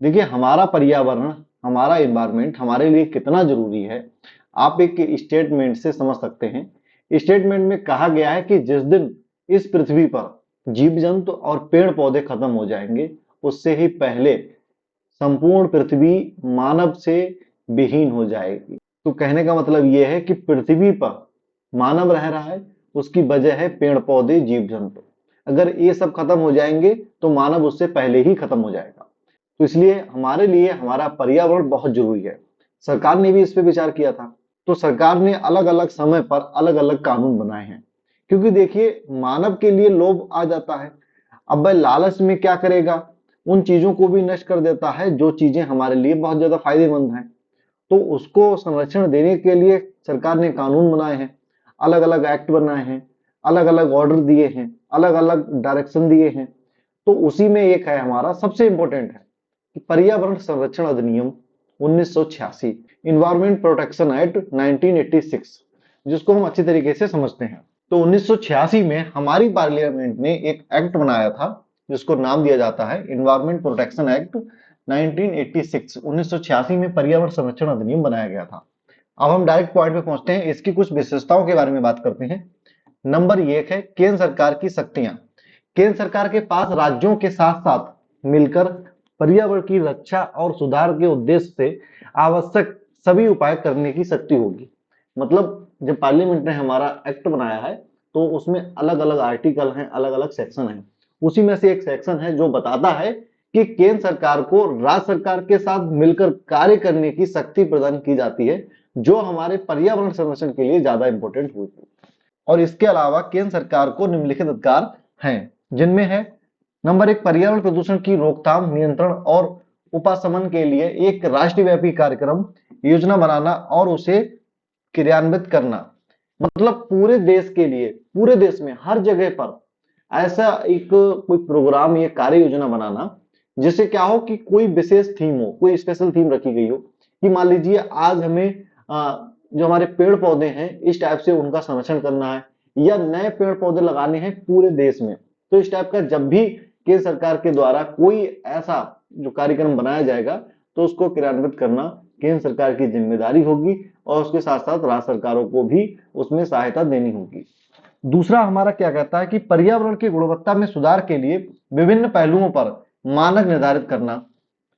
देखिए हमारा पर्यावरण, हमारा इन्वायरमेंट हमारे लिए कितना जरूरी है, आप एक स्टेटमेंट से समझ सकते हैं। स्टेटमेंट में कहा गया है कि जिस दिन इस पृथ्वी पर जीव जंतु और पेड़ पौधे खत्म हो जाएंगे, उससे ही पहले संपूर्ण पृथ्वी मानव से विहीन हो जाएगी। तो कहने का मतलब यह है कि पृथ्वी पर मानव रह रहा है, उसकी वजह है पेड़ पौधे जीव जंतु। अगर ये सब खत्म हो जाएंगे तो मानव उससे पहले ही खत्म हो जाएगा। तो इसलिए हमारे लिए हमारा पर्यावरण बहुत जरूरी है। सरकार ने भी इस पे विचार किया था। तो सरकार ने अलग अलग समय पर अलग अलग कानून बनाए हैं, क्योंकि देखिए मानव के लिए लोभ आ जाता है। अब वह लालच में क्या करेगा, उन चीजों को भी नष्ट कर देता है जो चीजें हमारे लिए बहुत ज्यादा फायदेमंद हैं। तो उसको संरक्षण देने के लिए सरकार ने कानून बनाए हैं, अलग अलग एक्ट बनाए हैं, अलग अलग ऑर्डर दिए हैं, अलग अलग डायरेक्शन दिए हैं। तो उसी में एक है हमारा सबसे इंपॉर्टेंट है कि पर्यावरण संरक्षण अधिनियम 1986, इन्वायरमेंट प्रोटेक्शन एक्ट 1986, जिसको हम अच्छी तरीके से समझते हैं। तो 1986 में हमारी पार्लियामेंट ने एक एक्ट बनाया था जिसको नाम दिया जाता है इन्वायरमेंट प्रोटेक्शन एक्ट 1986। 1986 में पर्यावरण संरक्षण अधिनियम बनाया गया था। अब हम डायरेक्ट पॉइंट पे पहुंचते हैं, इसकी कुछ विशेषताओं के बारे में बात करते हैं। नंबर एक है केंद्र सरकार की शक्तियां। केंद्र सरकार के पास राज्यों के साथ साथ मिलकर पर्यावरण की रक्षा और सुधार के उद्देश्य से आवश्यक सभी उपाय करने की शक्ति होगी। मतलब जब पार्लियामेंट ने हमारा एक्ट बनाया है तो उसमें अलग अलग आर्टिकल हैं, अलग अलग सेक्शन हैं। उसी में से एक सेक्शन है जो बताता है कि केंद्र सरकार को राज्य सरकार के साथ मिलकर कार्य करने की शक्ति प्रदान की जाती है, जो हमारे पर्यावरण संरक्षण के लिए ज्यादा इंपॉर्टेंट होती है। और इसके अलावा केंद्र सरकार को निम्नलिखित अधिकार हैं, जिनमें है नंबर एक, पर्यावरण प्रदूषण की रोकथाम, नियंत्रण और उपशमन के लिए एक राष्ट्रव्यापी कार्यक्रम योजना बनाना और उसे क्रियान्वित करना। मतलब पूरे देश के लिए, पूरे देश में हर जगह पर ऐसा एक कोई प्रोग्राम या कार्य योजना बनाना जिससे क्या हो कि कोई विशेष थीम हो, कोई स्पेशल थीम रखी गई हो कि मान लीजिए आज हमें जो हमारे पेड़ पौधे हैं इस टाइप से उनका संरक्षण करना है, या नए पेड़ पौधे लगाने हैं पूरे देश में। तो इस टाइप का जब भी केंद्र सरकार के द्वारा कोई ऐसा जो कार्यक्रम बनाया जाएगा तो उसको क्रियान्वित करना केंद्र सरकार की जिम्मेदारी होगी, और उसके साथ साथ राज्य सरकारों को भी उसमें सहायता देनी होगी। दूसरा हमारा क्या कहता है कि पर्यावरण की गुणवत्ता में सुधार के लिए विभिन्न पहलुओं पर मानक निर्धारित करना।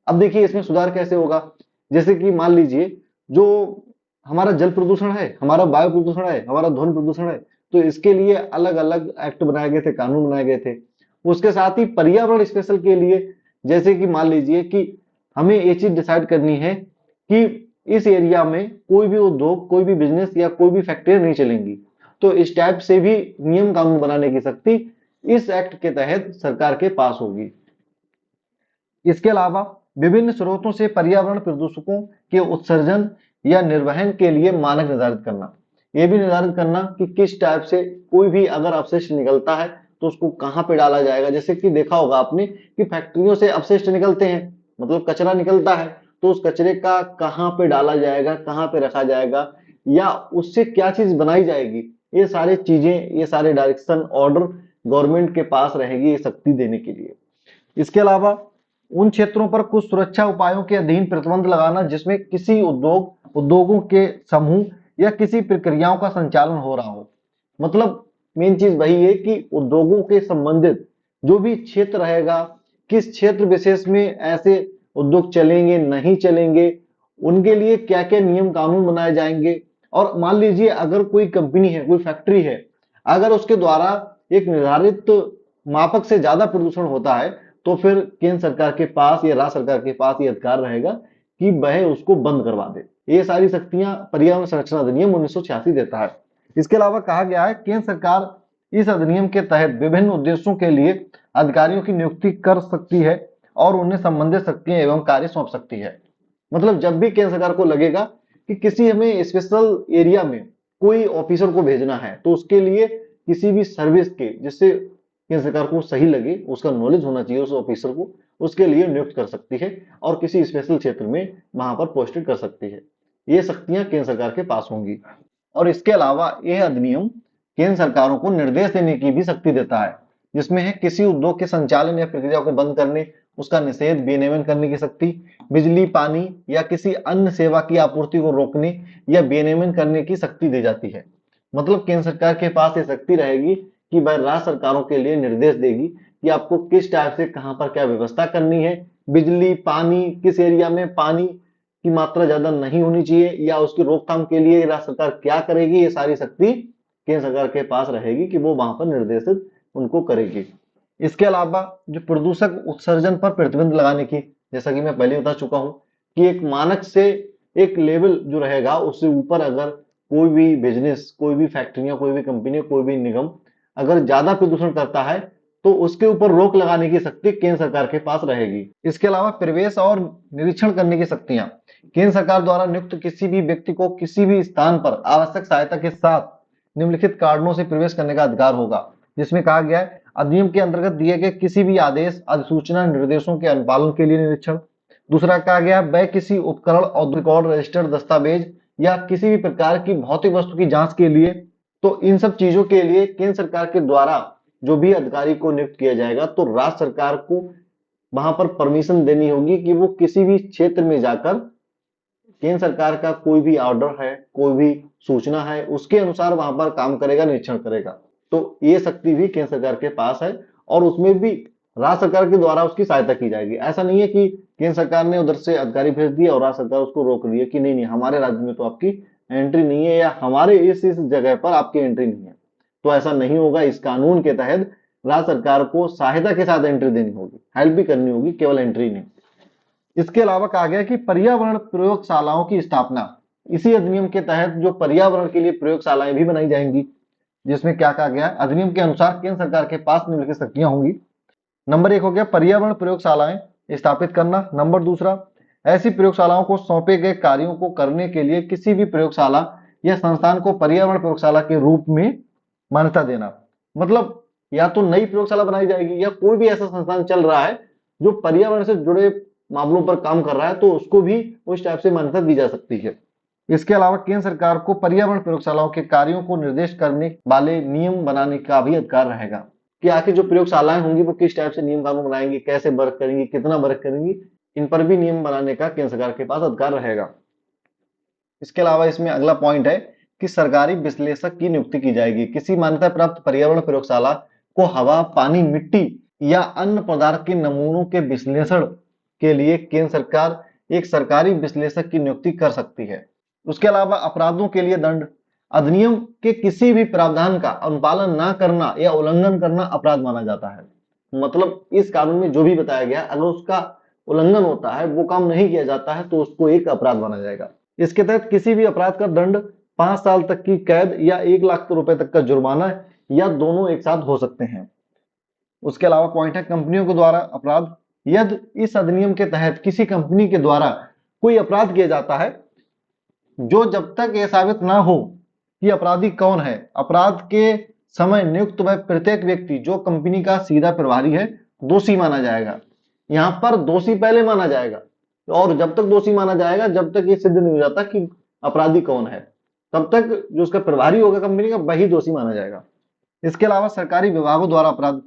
अब देखिए इसमें सुधार कैसे होगा, जैसे कि मान लीजिए जो हमारा जल प्रदूषण है, हमारा वायु प्रदूषण है, हमारा ध्वनि प्रदूषण है, तो इसके लिए अलग अलग एक्ट बनाए गए थे, कानून बनाए गए थे। उसके साथ ही पर्यावरण स्पेशल के लिए, जैसे कि मान लीजिए कि हमें ये चीज डिसाइड करनी है कि इस एरिया में कोई भी उद्योग, कोई भी बिजनेस या कोई भी फैक्ट्री नहीं चलेंगी, तो इस टाइप से भी नियम कानून बनाने की शक्ति इस एक्ट के तहत सरकार के पास होगी। इसके अलावा विभिन्न स्रोतों से पर्यावरण प्रदूषकों के उत्सर्जन या निर्वहन के लिए मानक निर्धारित करना। यह भी निर्धारित करना कि किस टाइप से कोई भी अगर अवशिष्ट निकलता है तो उसको कहाँ पे डाला जाएगा। जैसे कि देखा होगा आपने कि फैक्ट्रियों से अवशिष्ट निकलते हैं, मतलब कचरा निकलता है, तो उस कचरे का कहाँ पे डाला जाएगा, कहाँ पे रखा जाएगा, या उससे क्या चीज बनाई जाएगी, ये सारी चीजें, ये सारे डायरेक्शन ऑर्डर गवर्नमेंट के पास रहेगी ये शक्ति देने के लिए। इसके अलावा उन क्षेत्रों पर कुछ सुरक्षा उपायों के अधीन प्रतिबंध लगाना जिसमें किसी उद्योगों के समूह या किसी प्रक्रियाओं का संचालन हो रहा हो। मतलब मेन चीज वही है कि उद्योगों के संबंधित जो भी क्षेत्र रहेगा, किस क्षेत्र विशेष में ऐसे उद्योग चलेंगे नहीं चलेंगे, उनके लिए क्या क्या नियम कानून बनाए जाएंगे। और मान लीजिए अगर कोई कंपनी है, कोई फैक्ट्री है, अगर उसके द्वारा एक निर्धारित मापक से ज्यादा प्रदूषण होता है तो फिर केंद्र सरकार के पास या राज्य सरकार के पास ये अधिकार रहेगा कि वह उसको बंद करवा दे। ये सारी शक्तियां पर्यावरण संरक्षण अधिनियम 1986 देता है। इसके अलावा कहा गया है केंद्र सरकार इस अधिनियम के तहत विभिन्न उद्देश्यों के लिए अधिकारियों की नियुक्ति कर सकती है और उन्हें संबंधित शक्तियां एवं कार्य सौंप सकती है। मतलब जब भी केंद्र सरकार को लगेगा कि किसी हमें स्पेशल एरिया में कोई ऑफिसर को भेजना है तो उसके लिए किसी भी सर्विस के जिससे केंद्र सरकार को सही लगे, उसका नॉलेज होना चाहिए उस ऑफिसर को, उसके लिए नियुक्त कर सकती है और किसी स्पेशल क्षेत्र में वहां पर पोस्टेड कर सकती है। ये शक्तियां केंद्र सरकार के पास होंगी। और इसके अलावा यह अधिनियम केंद्र सरकारों को निर्देश देने की भी शक्ति देता है, जिसमें है किसी उद्योग के संचालन या प्रक्रिया को बंद करने, उसका निषेध, विनियमन करने की शक्ति, बिजली, पानी या किसी अन्य सेवा की आपूर्ति को रोकने या विनियमन करने की शक्ति दी जाती है। मतलब केंद्र सरकार के पास ये शक्ति रहेगी कि वह राज्य सरकारों के लिए निर्देश देगी कि आपको किस टाइप से कहां पर क्या व्यवस्था करनी है, बिजली, पानी, किस एरिया में पानी की मात्रा ज्यादा नहीं होनी चाहिए या उसकी रोकथाम के लिए राज्य सरकार क्या करेगी, ये सारी शक्ति केंद्र सरकार के पास रहेगी कि वो वहां पर निर्देशित उनको करेगी। इसके अलावा जो प्रदूषक उत्सर्जन पर प्रतिबंध लगाने की, जैसा कि मैं पहले बता चुका हूं कि एक मानक से एक लेवल जो रहेगा उससे ऊपर अगर कोई भी बिजनेस, कोई भी फैक्ट्रियां, कोई भी कंपनी, कोई भी निगम अगर ज्यादा प्रदूषण करता है तो उसके ऊपर रोक लगाने की शक्ति केंद्र सरकार के पास रहेगी। इसके अलावा प्रवेश और निरीक्षण करने की शक्तियां, केंद्र सरकार द्वारा नियुक्त किसी भी व्यक्ति को किसी भी स्थान पर आवश्यक सहायता के साथ निम्नलिखित कारणों से प्रवेश करने का अधिकार होगा, जिसमें कहा गया है अधिनियम के अंतर्गत दिए गए किसी भी आदेश, अधिसूचना, निर्देशों के अनुपालन के लिए निरीक्षण। दूसरा कहा गया वह किसी उपकरण, औद्योगिक रिकॉर्ड, रजिस्टर्ड दस्तावेज या किसी भी प्रकार की भौतिक वस्तु की जांच के लिए। तो इन सब चीजों के लिए केंद्र सरकार के द्वारा जो भी अधिकारी को नियुक्त किया जाएगा तो राज्य सरकार को वहां पर परमिशन देनी होगी कि वो किसी भी क्षेत्र में जाकर केंद्र सरकार का कोई भी ऑर्डर है, कोई भी सूचना है, उसके अनुसार वहां पर काम करेगा, निरीक्षण करेगा। तो ये शक्ति भी केंद्र सरकार के पास है और उसमें भी राज्य सरकार के द्वारा उसकी सहायता की जाएगी। ऐसा नहीं है कि केंद्र सरकार ने उधर से अधिकारी भेज दिया और राज्य सरकार उसको रोक रही है कि नहीं नहीं हमारे राज्य में तो आपकी एंट्री नहीं है या हमारे इस जगह पर आपकी एंट्री नहीं है। तो ऐसा नहीं होगा। इस कानून के तहत राज्य सरकार को सहायता के साथ एंट्री देनी होगी, हेल्प भी करनी होगी, केवल एंट्री नहीं। इसके अलावा कहा गया कि पर्यावरण प्रयोगशालाओं की स्थापना, इसी अधिनियम के तहत जो पर्यावरण के लिए प्रयोगशालाएं भी बनाई जाएंगी, जिसमें क्या कहा गया, अधिनियम के अनुसार केंद्र सरकार के पास निम्नलिखित शक्तियां होंगी। नंबर 1 हो गया पर्यावरण प्रयोगशालाएं स्थापित करना। नंबर 2 ऐसी प्रयोगशालाओं को सौंपे गए कार्यों को करने के लिए किसी भी प्रयोगशाला या संस्थान को पर्यावरण प्रयोगशाला के रूप में मान्यता देना। मतलब या तो नई प्रयोगशाला बनाई जाएगी या कोई भी ऐसा संस्थान चल रहा है जो पर्यावरण से जुड़े मामलों पर काम कर रहा है तो उसको भी उस टाइप से मान्यता दी जा सकती है। इसके अलावा केंद्र सरकार को पर्यावरण प्रयोगशालाओं के कार्यों को निर्देश करने वाले नियम बनाने का भी अधिकार रहेगा कि आखिर जो प्रयोगशालाएं होंगी वो किस टाइप से नियम कानून बनाएंगी, कैसे वर्क करेंगी, कितना वर्क करेंगी, इन पर भी नियम बनाने का केंद्र सरकार के पास अधिकार रहेगा। इसके अलावा इसमें अगला पॉइंट है कि सरकारी विश्लेषक की नियुक्ति की जाएगी। किसी मान्यता प्राप्त पर्यावरण प्रयोगशाला को हवा, पानी, मिट्टी या अन्य पदार्थ के नमूनों के विश्लेषण के लिए केंद्र सरकार एक सरकारी विश्लेषक की नियुक्ति कर सकती है। उसके अलावा अपराधों के लिए दंड, अधिनियम के किसी भी प्रावधान का अनुपालन न करना या उल्लंघन करना अपराध माना जाता है। मतलब इस कानून में जो भी बताया गया अगर उसका उल्लंघन होता है, वो काम नहीं किया जाता है तो उसको एक अपराध माना जाएगा। इसके तहत किसी भी अपराध का दंड 5 साल तक की कैद या 1 लाख रुपए तक का जुर्माना या दोनों एक साथ हो सकते हैं। उसके अलावा पॉइंट है कंपनियों के द्वारा अपराध। यदि इस अधिनियम के तहत किसी कंपनी के द्वारा कोई अपराध किया जाता है जो जब तक यह साबित ना हो कि अपराधी कौन है, अपराध के समय नियुक्त वह प्रत्येक व्यक्ति जो कंपनी का सीधा प्रभारी है दोषी माना जाएगा। यहां पर दोषी पहले माना जाएगा और जब तक दोषी माना जाएगा जब तक ये सिद्ध नहीं हो जाता कि अपराधी कौन है, तब तक जो उसका प्रभारी होगा कंपनी का वही दोषी माना जाएगा। इसके अलावा सरकारी विभागों द्वारा अपराध,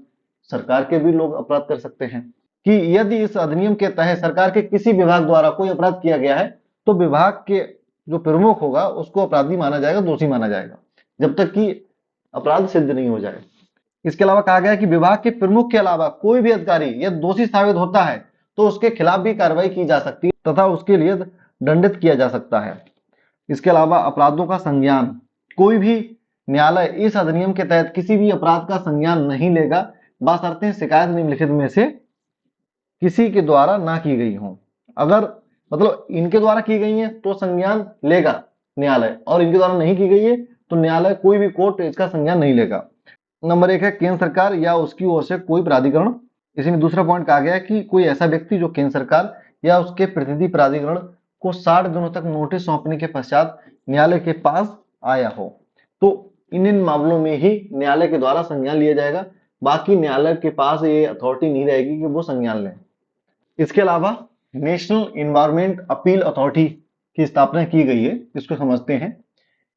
सरकार के भी लोग अपराध कर सकते हैं कि यदि इस अधिनियम के तहत सरकार के किसी विभाग द्वारा कोई अपराध किया गया है तो विभाग के जो प्रमुख होगा उसको अपराधी माना जाएगा, दोषी माना जाएगा जब तक कि अपराध सिद्ध नहीं हो जाए। इसके अलावा कहा गया कि विभाग के प्रमुख के अलावा कोई भी अधिकारी यदि दोषी साबित होता है तो उसके खिलाफ भी कार्रवाई की जा सकती है तथा उसके लिए दंडित किया जा सकता है। इसके अलावा अपराधों का संज्ञान, कोई भी न्यायालय इस अधिनियम के तहत किसी भी अपराध का संज्ञान नहीं लेगा बशर्ते शिकायत निम्नलिखित में से किसी के द्वारा ना की गई हो। अगर मतलब इनके द्वारा की गई है तो संज्ञान लेगा न्यायालय और इनके द्वारा नहीं की गई है तो न्यायालय, कोई भी कोर्ट इसका संज्ञान नहीं लेगा। नंबर 1 है केंद्र सरकार या उसकी ओर से कोई प्राधिकरण। इसी में दूसरा पॉइंट कहा गया है कि कोई ऐसा व्यक्ति जो केंद्र सरकार या उसके प्रतिनिधि प्राधिकरण को 60 दिनों तक नोटिस सौंपने के पश्चात न्यायालय के पास आया हो तो इन मामलों में ही न्यायालय के द्वारा संज्ञान लिया जाएगा। बाकी न्यायालय के पास ये अथॉरिटी नहीं रहेगी कि वो संज्ञान लें। इसके अलावा नेशनल एनवायरमेंट अपील अथॉरिटी की स्थापना की गई है, इसको समझते हैं।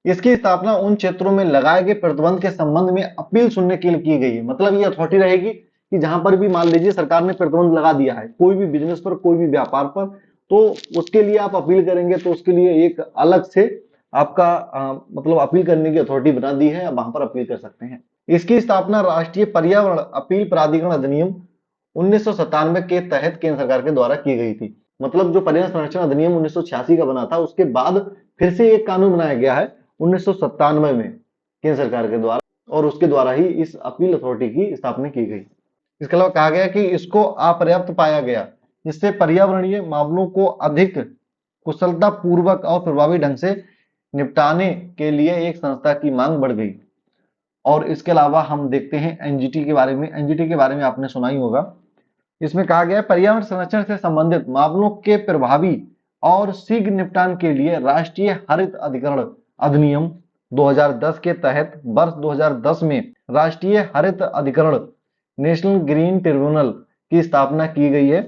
इसकी स्थापना उन क्षेत्रों में लगाए गए प्रतिबंध के संबंध में अपील सुनने के लिए की गई है। मतलब ये अथॉरिटी रहेगी कि जहां पर भी मान लीजिए सरकार ने प्रतिबंध लगा दिया है कोई भी बिजनेस पर, कोई भी व्यापार पर, तो उसके लिए आप अपील करेंगे तो उसके लिए एक अलग से आपका मतलब अपील करने की अथॉरिटी बना दी है, आप वहां पर अपील कर सकते हैं। इसकी स्थापना राष्ट्रीय पर्यावरण अपील प्राधिकरण अधिनियम 1997 के तहत केंद्र सरकार के द्वारा की गई थी। मतलब जो पर्यावरण संरक्षण अधिनियम 1986 का बना था, उसके बाद फिर से एक कानून बनाया गया है 1997 में केंद्र सरकार के द्वारा, और उसके द्वारा ही इस अपील अथॉरिटी की स्थापना की गई। इसके अलावा कहा गया कि इसको अपर्याप्त पाया गया, जिससे पर्यावरणीय मामलों को अधिक कुशलता पूर्वक और प्रभावी ढंग से निपटाने के लिए एक संस्था की मांग बढ़ गई। और इसके अलावा हम देखते हैं एनजीटी के बारे में। एनजीटी के बारे में आपने सुना ही होगा। इसमें कहा गया है पर्यावरण संरक्षण से संबंधित मामलों के प्रभावी और शीघ्र निपटान के लिए राष्ट्रीय हरित अधिकरण अधिनियम 2010 के तहत वर्ष 2010 में राष्ट्रीय हरित अधिकरण नेशनल ग्रीन ट्रिब्यूनल की स्थापना की गई है।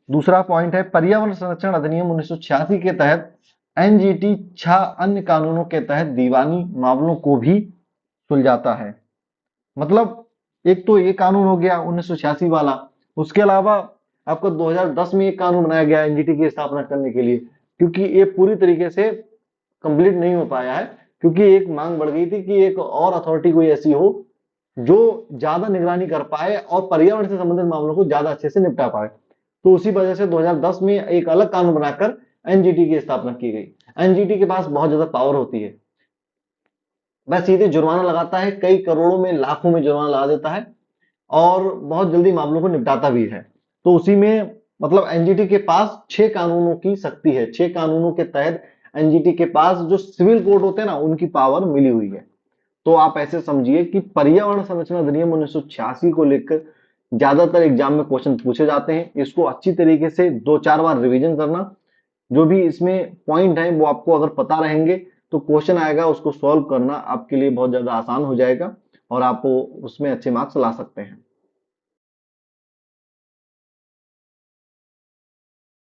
दूसरा पॉइंट है पर्यावरण संरक्षण अधिनियम 1986 के तहत एनजीटी 6 अन्य कानूनों के तहत दीवानी मामलों को भी सुलझाता है। मतलब एक तो ये कानून हो गया 1986 वाला, उसके अलावा आपको 2010 में एक कानून बनाया गया एनजीटी की स्थापना करने के लिए, क्योंकि ये पूरी तरीके से कंप्लीट नहीं हो पाया है, क्योंकि एक मांग बढ़ गई थी कि एक और अथॉरिटी कोई ऐसी हो जो ज्यादा निगरानी कर पाए और पर्यावरण से संबंधित मामलों को ज्यादा अच्छे से निपटा पाए। तो उसी वजह से 2010 में एक अलग कानून बनाकर एनजीटी की स्थापना की गई। एनजीटी के पास बहुत ज्यादा पावर होती है, वह सीधे जुर्माना लगाता है, कई करोड़ों में लाखों में जुर्माना लगा देता है और बहुत जल्दी मामलों को निपटाता भी है। तो उसी में मतलब एनजीटी के पास 6 कानूनों की शक्ति है, 6 कानूनों के तहत एनजीटी के पास जो सिविल कोर्ट होते हैं ना, उनकी पावर मिली हुई है। तो आप ऐसे समझिए कि पर्यावरण संरक्षण अधिनियम 1986 को लेकर ज्यादातर एग्जाम में क्वेश्चन पूछे जाते हैं। इसको अच्छी तरीके से 2-4 बार रिवीजन करना, जो भी इसमें पॉइंट है वो आपको अगर पता रहेंगे तो क्वेश्चन आएगा उसको सॉल्व करना आपके लिए बहुत ज्यादा आसान हो जाएगा और आप उसमें अच्छे मार्क्स ला सकते हैं।